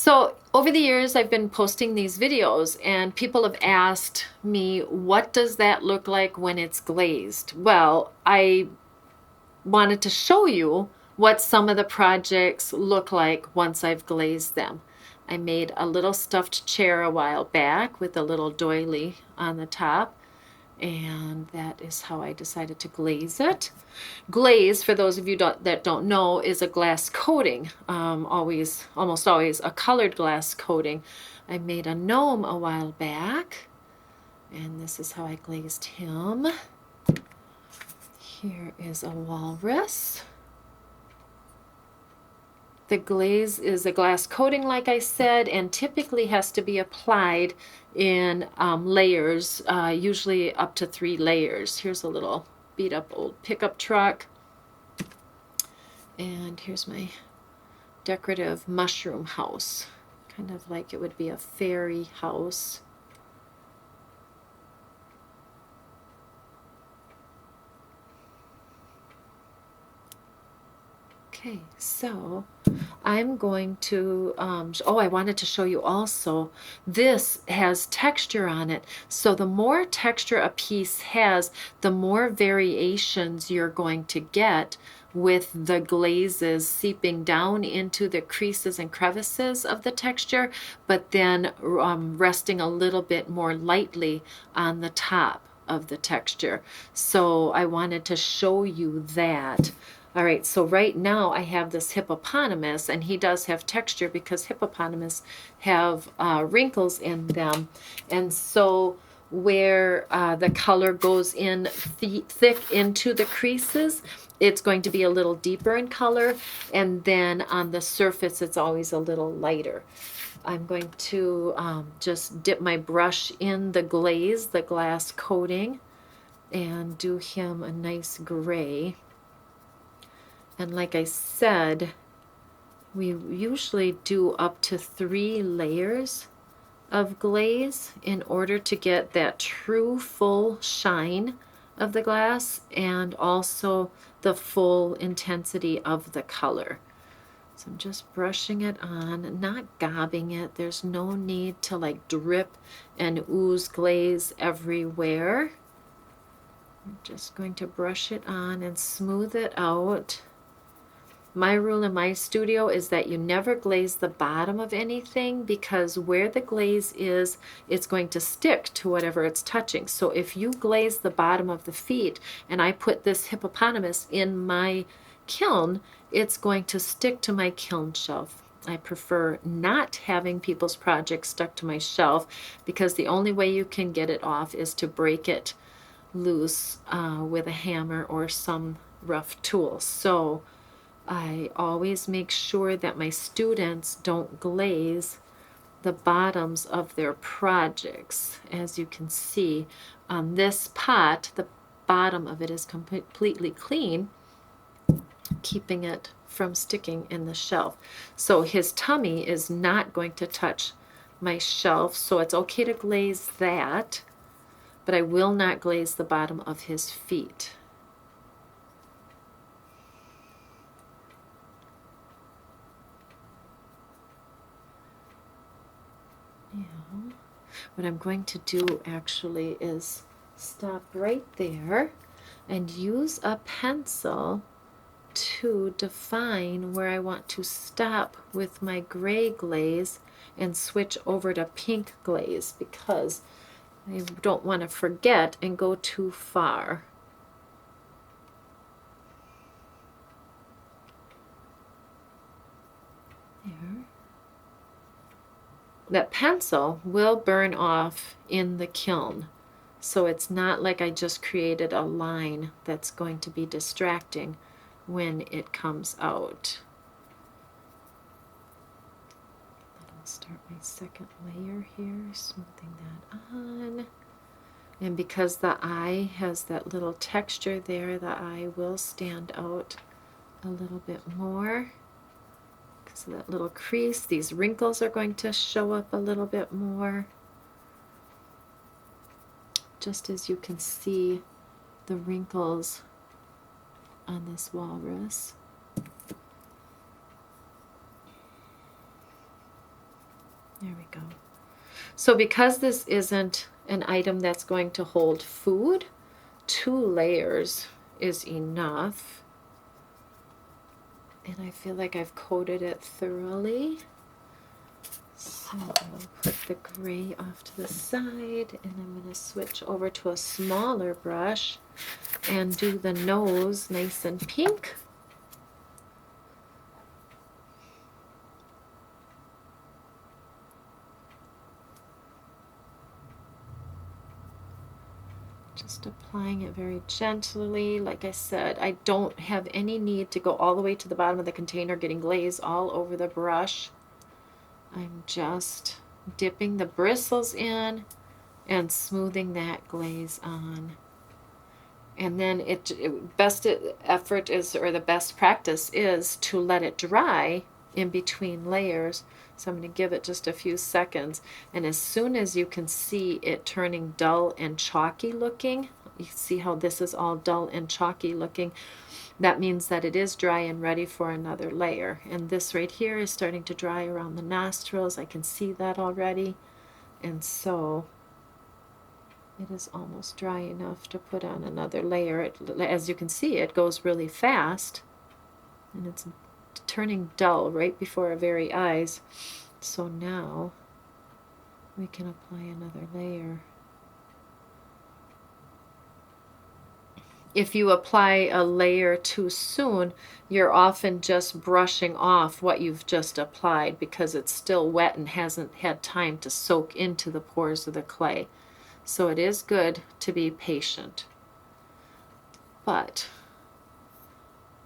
So over the years, I've been posting these videos and people have asked me, what does that look like when it's glazed? Well, I wanted to show you what some of the projects look like once I've glazed them. I made a little stuffed chair a while back with a little doily on the top, and that is how I decided to glaze it. Glaze, for those of you that don't know, is a glass coating, almost always a colored glass coating. I made a gnome a while back, and this is how I glazed him. Here is a walrus. The glaze is a glass coating, like I said, and typically has to be applied in layers, usually up to 3 layers. Here's a little beat up old pickup truck. And here's my decorative mushroom house, kind of like it would be a fairy house. Okay, so I'm going to, I wanted to show you also, this has texture on it. So the more texture a piece has, the more variations you're going to get with the glazes seeping down into the creases and crevices of the texture, but then resting a little bit more lightly on the top of the texture. So I wanted to show you that. All right, so right now I have this hippopotamus, and he does have texture because hippopotamus have wrinkles in them. And so where the color goes in thick into the creases, it's going to be a little deeper in color, and then on the surface it's always a little lighter. I'm going to just dip my brush in the glaze, the glass coating, and do him a nice gray. And like I said, we usually do up to 3 layers of glaze in order to get that true full shine of the glass and also the full intensity of the color. So I'm just brushing it on, not gobbing it. There's no need to like drip and ooze glaze everywhere. I'm just going to brush it on and smooth it out. My rule in my studio is that you never glaze the bottom of anything, because where the glaze is, it's going to stick to whatever it's touching. So if you glaze the bottom of the feet and I put this hippopotamus in my kiln, it's going to stick to my kiln shelf. I prefer not having people's projects stuck to my shelf, because the only way you can get it off is to break it loose with a hammer or some rough tool. So I always make sure that my students don't glaze the bottoms of their projects. As you can see, on this pot, the bottom of it is completely clean, keeping it from sticking in the shelf. So his tummy is not going to touch my shelf, so it's okay to glaze that, but I will not glaze the bottom of his feet. What I'm going to do actually is stop right there and use a pencil to define where I want to stop with my gray glaze and switch over to pink glaze, because I don't want to forget and go too far. There. That pencil will burn off in the kiln, so it's not like I just created a line that's going to be distracting when it comes out. I'll start my second layer here, smoothing that on. And because the eye has that little texture there, the eye will stand out a little bit more. So that little crease, these wrinkles are going to show up a little bit more, just as you can see the wrinkles on this walrus. go. So because this isn't an item that's going to hold food, 2 layers is enough. And I feel like I've coated it thoroughly. So I'll put the gray off to the side, and I'm going to switch over to a smaller brush and do the nose nice and pink. Just applying it very gently. Like I said, I don't have any need to go all the way to the bottom of the container getting glaze all over the brush. I'm just dipping the bristles in and smoothing that glaze on. And then best effort is, or the best practice is, to let it dry in between layers. So I'm going to give it just a few seconds, and as soon as you can see it turning dull and chalky looking, you see how this is all dull and chalky looking, that means that it is dry and ready for another layer. And this right here is starting to dry around the nostrils. I can see that already. And so it is almost dry enough to put on another layer. As you can see, it goes really fast, and it's turning dull right before our very eyes. So now we can apply another layer. If you apply a layer too soon, you're often just brushing off what you've just applied because it's still wet and hasn't had time to soak into the pores of the clay. So it is good to be patient. But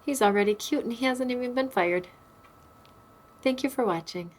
he's already cute and he hasn't even been fired. Thank you for watching.